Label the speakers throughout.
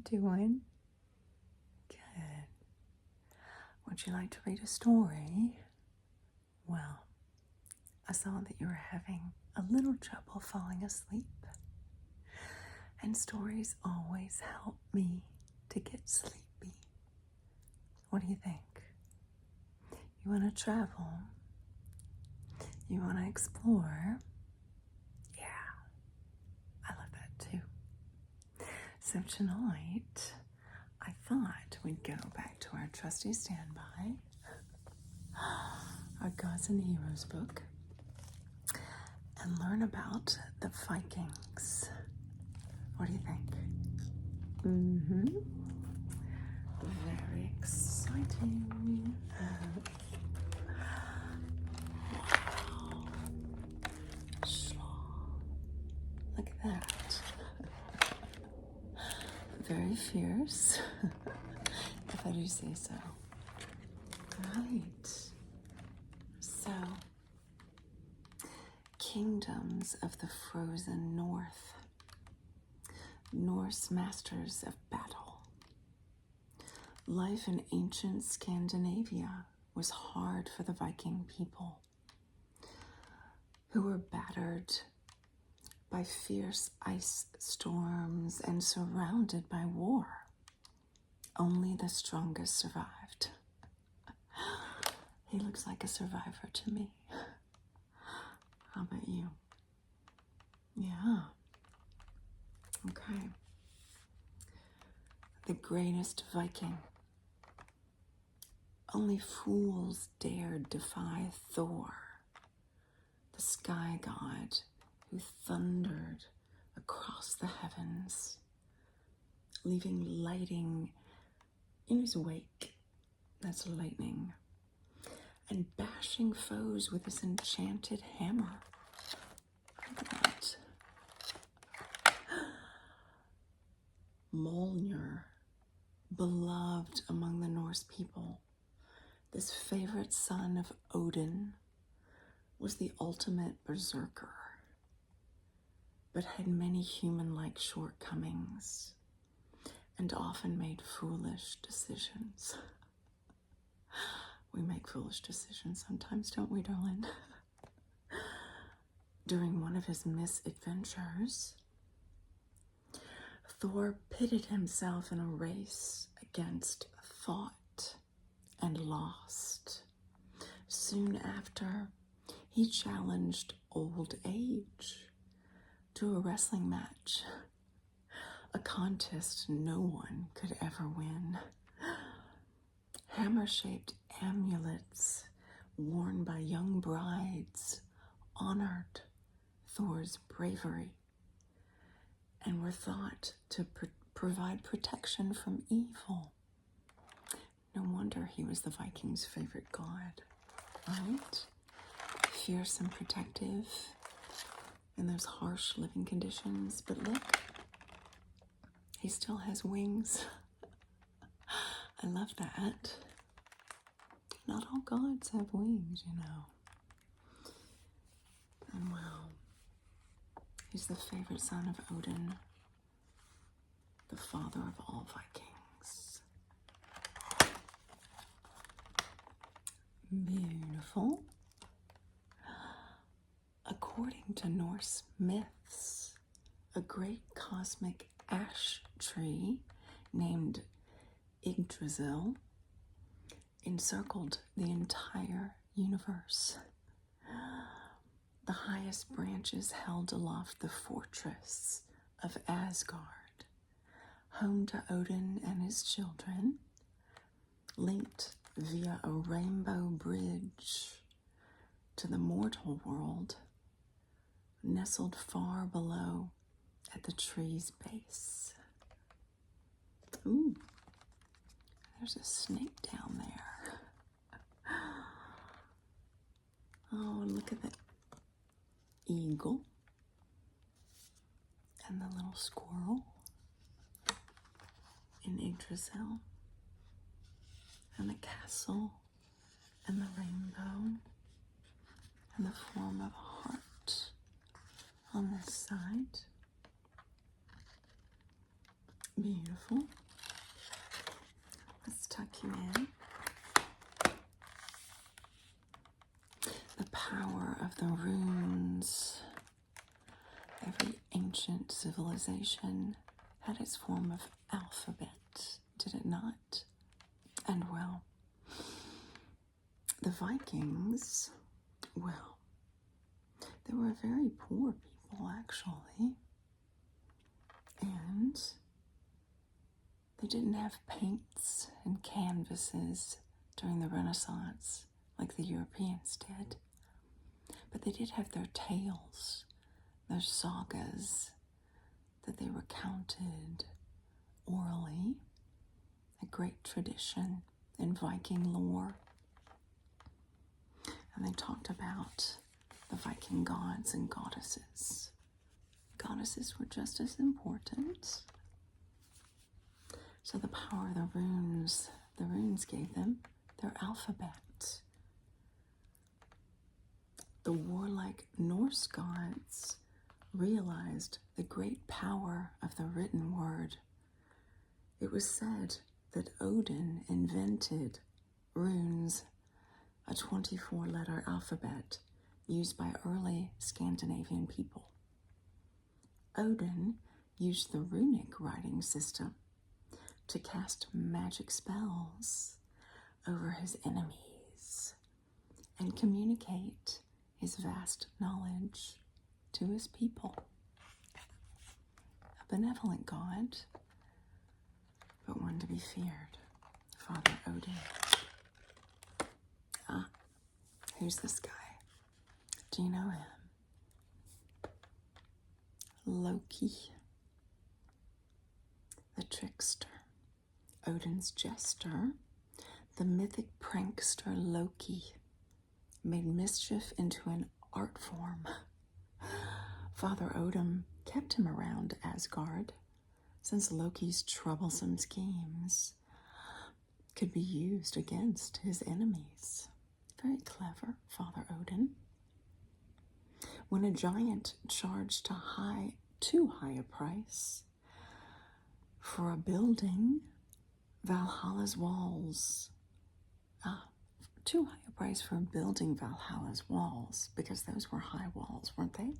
Speaker 1: doing? Good. Would you like to read a story? Well, I saw that you were having a little trouble falling asleep. And stories always help me to get sleepy. What do you think? You want to travel? You want to explore? Yeah, I love that too. So tonight, I thought we'd go back to our trusty standby, our Gods and Heroes book, and learn about the Vikings. What do you think? Very exciting. Wow. Look at that. Very fierce, if I do say so. Right. So, kingdoms of the frozen north. Norse masters of battle. Life in ancient Scandinavia was hard for the Viking people, who were battered by fierce ice storms and surrounded by war. Only the strongest survived. He looks like a survivor to me. How about you? Yeah. Okay. The greatest Viking. Only fools dared defy Thor, the sky god who thundered across the heavens, leaving lightning in his wake. That's lightning. And bashing foes with his enchanted hammer. Look at that. Mjolnir, beloved among the Norse people, this favorite son of Odin, was the ultimate berserker, but had many human-like shortcomings and often made foolish decisions. We make foolish decisions sometimes, don't we, darling? During one of his misadventures, Thor pitted himself in a race against thought and lost. Soon after, he challenged old age to a wrestling match, a contest no one could ever win. Hammer-shaped amulets worn by young brides honored Thor's bravery and were thought to provide protection from evil. No wonder he was the Vikings' favorite god, right? Fierce and protective in those harsh living conditions. But look, he still has wings. I love that. Not all gods have wings, you know. And wow, he's the favorite son of Odin, the father of all Vikings. Beautiful. According to Norse myths, a great cosmic ash tree named Yggdrasil encircled the entire universe. The highest branches held aloft the fortress of Asgard, home to Odin and his children, linked via a rainbow bridge to the mortal world, nestled far below at the tree's base. Ooh, there's a snake down there. Oh, and look at the eagle and the little squirrel in Yggdrasil, and the castle and the rainbow and the form of a heart on this side. Beautiful. Let's tuck you in. The power of the runes. Every ancient civilization had its form of alphabet, did it not? And well, the Vikings, well, they were very poor people actually, and they didn't have paints and canvases during the Renaissance like the Europeans did, but they did have their tales, their sagas that they recounted orally, a great tradition in Viking lore. And they talked about the Viking gods and goddesses. Goddesses were just as important. So the power of the runes gave them their alphabet. The warlike Norse gods realized the great power of the written word. It was said that Odin invented runes, a 24-letter alphabet used by early Scandinavian people. Odin used the runic writing system to cast magic spells over his enemies and communicate his vast knowledge to his people. A benevolent god, but one to be feared, Father Odin. Ah, who's this guy? Do you know him? Loki, the trickster, Odin's jester. The mythic prankster Loki made mischief into an art form. Father Odin kept him around Asgard, since Loki's troublesome schemes could be used against his enemies. Very clever, Father Odin. When a giant charged too high a price for a building, Valhalla's walls, too high a price for building Valhalla's walls, because those were high walls, weren't they?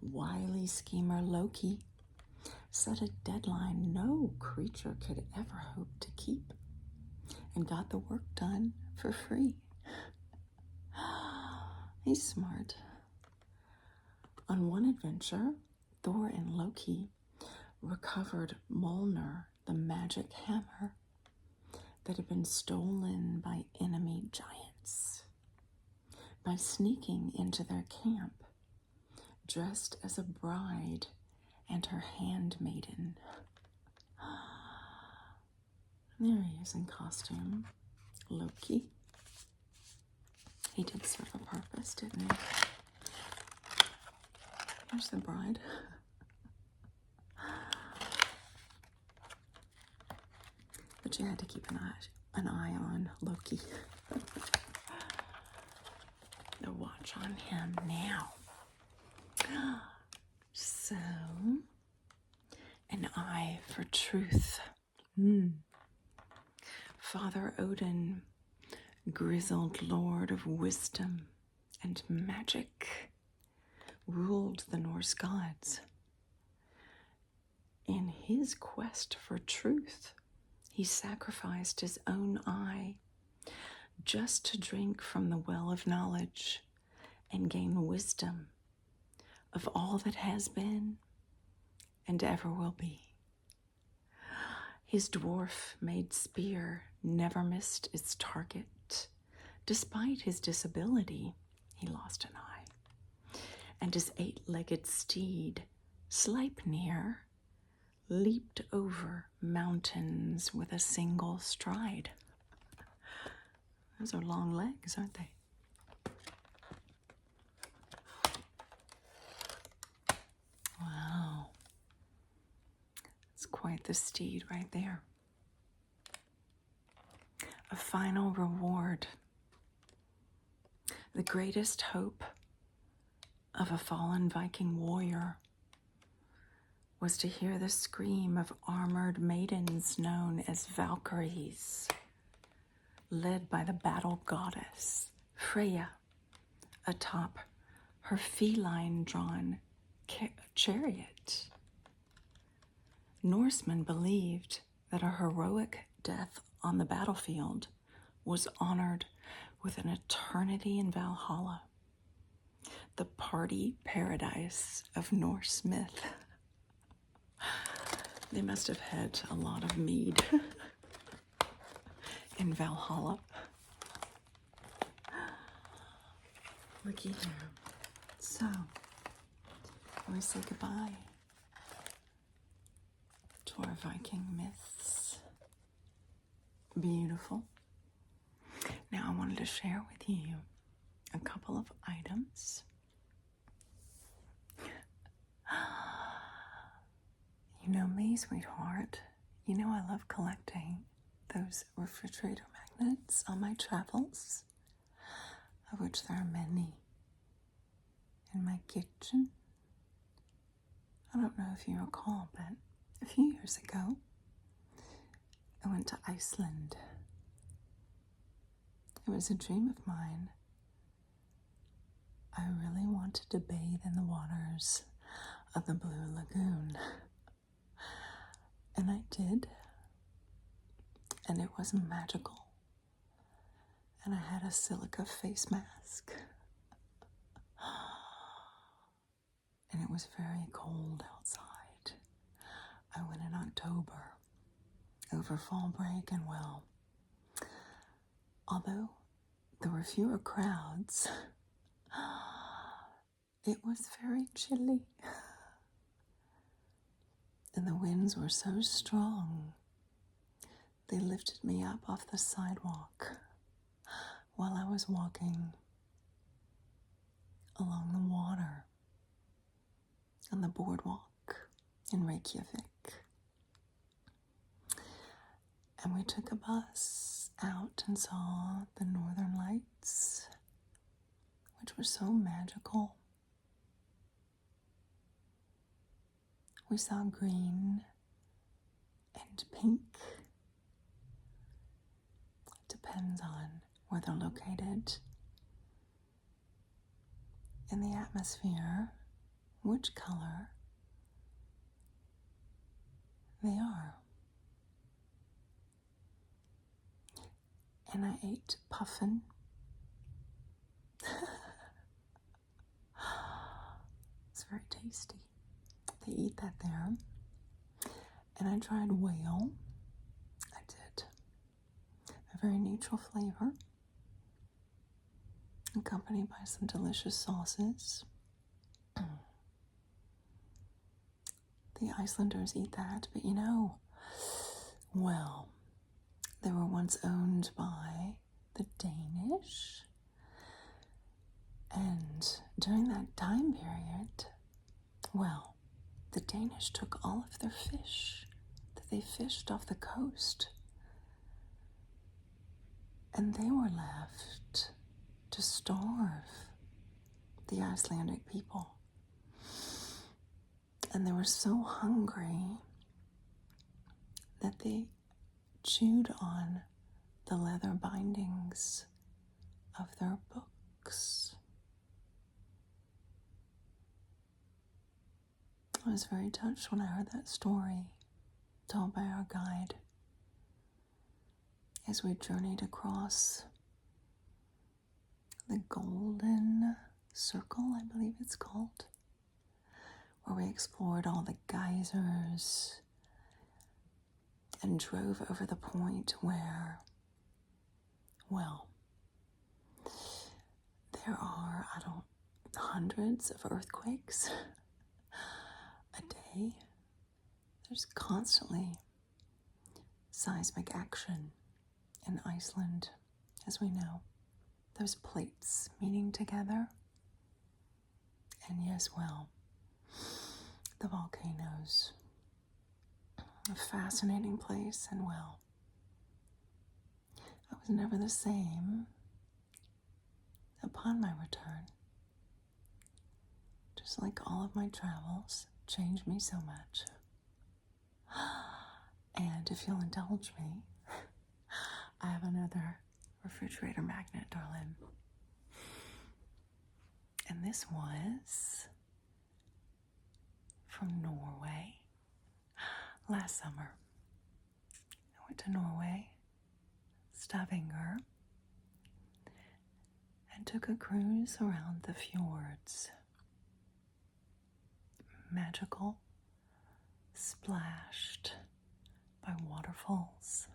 Speaker 1: Wily schemer Loki set a deadline no creature could ever hope to keep, and got the work done for free. He's smart. On one adventure, Thor and Loki recovered Mjolnir, the magic hammer that had been stolen by enemy giants. By sneaking into their camp, dressed as a bride and her handmaiden. There he is in costume, Loki. He did serve a purpose, didn't he? Here's the bride. But you had to keep an eye on Loki. The watch on him now. So, an eye for truth. Father Odin, grizzled lord of wisdom and magic, ruled the Norse gods. In his quest for truth, he sacrificed his own eye just to drink from the well of knowledge and gain wisdom of all that has been and ever will be. His dwarf-made spear never missed its target. Despite his disability, he lost an eye. And his 8-legged steed, Sleipnir, leaped over mountains with a single stride. Those are long legs, aren't they? Wow. It's quite the steed right there. A final reward. The greatest hope of a fallen Viking warrior was to hear the scream of armored maidens known as Valkyries, led by the battle goddess Freya, atop her feline-drawn chariot. Norsemen believed that a heroic death on the battlefield was honored with an eternity in Valhalla, the party paradise of Norse myth. They must have had a lot of mead in Valhalla. Looky here. So, we say goodbye to our Viking myths. Beautiful. Now I wanted to share with you a couple of items. You know me, sweetheart. You know I love collecting those refrigerator magnets on my travels, of which there are many in my kitchen. I don't know if you recall, but a few years ago, I went to Iceland. It was a dream of mine. I really wanted to bathe in the waters of the Blue Lagoon. And I did. And it was magical. And I had a silica face mask. And it was very cold outside. I went in October, over fall break, and well, although there were fewer crowds, it was very chilly. And the winds were so strong, they lifted me up off the sidewalk while I was walking along the water on the boardwalk in Reykjavik. And we took a bus out and saw the northern lights, which were so magical. We saw green and pink. It depends on where they're located in the atmosphere, which color they are. And I ate puffin. It's very tasty. They eat that there. And I tried whale. I did. A very neutral flavor, accompanied by some delicious sauces. The Icelanders eat that, but you know, well, they were once owned by the Danish. And during that time period, well, the Danish took all of their fish that they fished off the coast. And they were left to starve the Icelandic people. And they were so hungry that they chewed on the leather bindings of their books. I was very touched when I heard that story told by our guide as we journeyed across the Golden Circle, I believe it's called, where we explored all the geysers and drove over the point where, well, there are, hundreds of earthquakes a day. There's constantly seismic action in Iceland, as we know. Those plates meeting together. And yes, well, the volcanoes. A fascinating place, and well, I was never the same upon my return. Just like all of my travels, changed me so much. And if you'll indulge me, I have another refrigerator magnet, darling. And this was from Norway. Last summer, I went to Norway, Stavanger, and took a cruise around the fjords. Magical, splashed by waterfalls.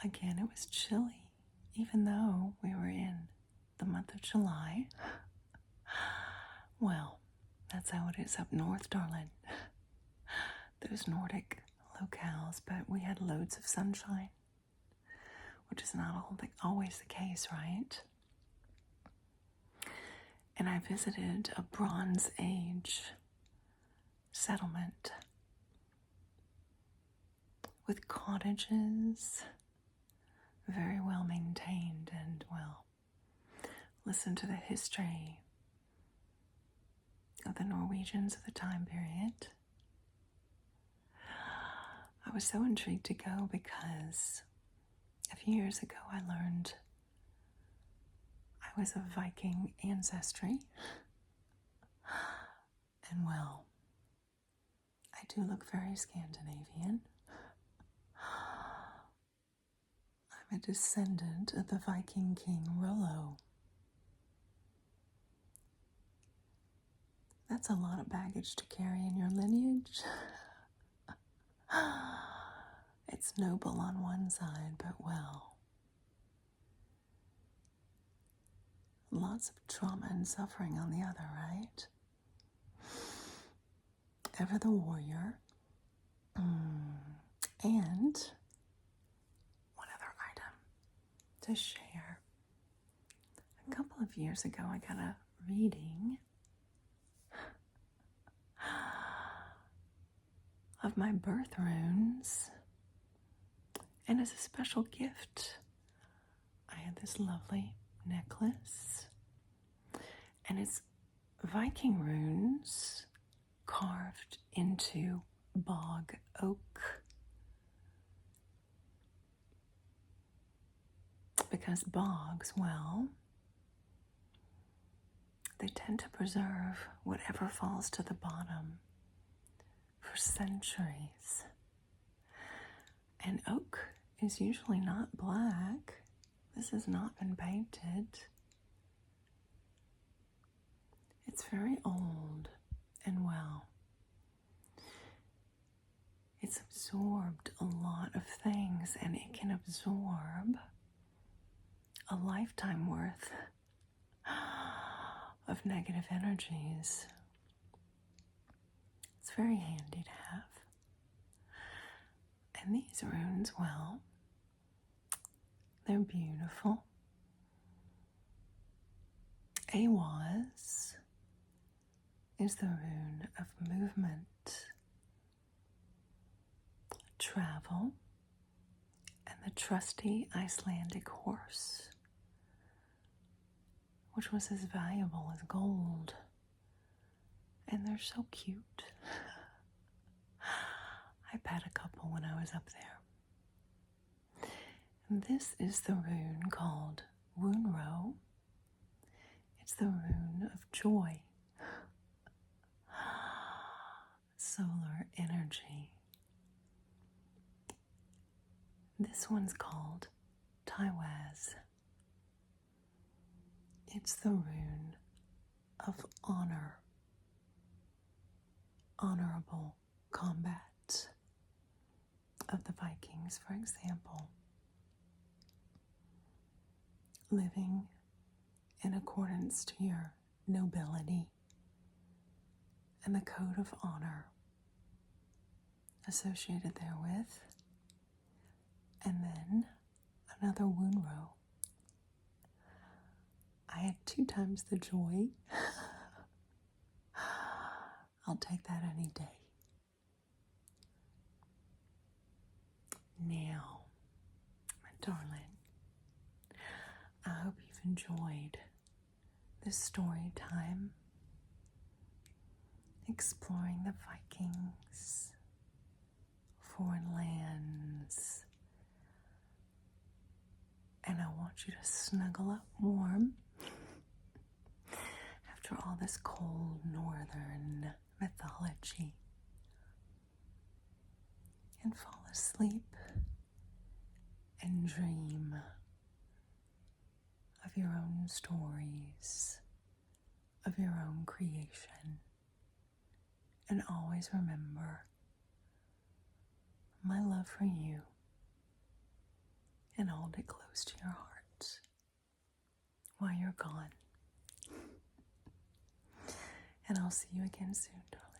Speaker 1: Again, it was chilly, even though we were in the month of July. Well, that's how it is up north, darling. Those Nordic locales, but we had loads of sunshine, which is not always the case, right? And I visited a Bronze Age settlement with cottages, very well maintained, and listen to the history of the Norwegians of the time period. I was so intrigued to go because a few years ago I learned I was of Viking ancestry. And I do look very Scandinavian. I'm a descendant of the Viking king Rollo. That's a lot of baggage to carry in your lineage. It's noble on one side, but lots of trauma and suffering on the other, right? Ever the warrior. And one other item to share. A couple of years ago, I got a reading of my birth runes. And as a special gift, I had this lovely necklace. And it's Viking runes carved into bog oak. Because bogs, they tend to preserve whatever falls to the bottom for centuries. And oak is usually not black. This has not been painted. It's very old and it's absorbed a lot of things, and it can absorb a lifetime worth of negative energies. It's very handy to have. And these runes, they're beautiful. Awaz is the rune of movement, travel, and the trusty Icelandic horse, which was as valuable as gold. And they're so cute. I pet a couple when I was up there. And this is the rune called Runro. It's the rune of joy, solar energy. This one's called Tywaz. It's the rune of honor, honorable combat of the Vikings, for example. Living in accordance to your nobility and the code of honor associated therewith. And then another Wunro. I had 2 times the joy. I'll take that any day. Now, my darling, I hope you've enjoyed this story time. exploring the Vikings, foreign lands, and I want you to snuggle up warm after all this cold northern mythology and fall asleep and dream of your own stories, of your own creation. And always remember my love for you, and hold it close to your heart while you're gone. And I'll see you again soon, darling.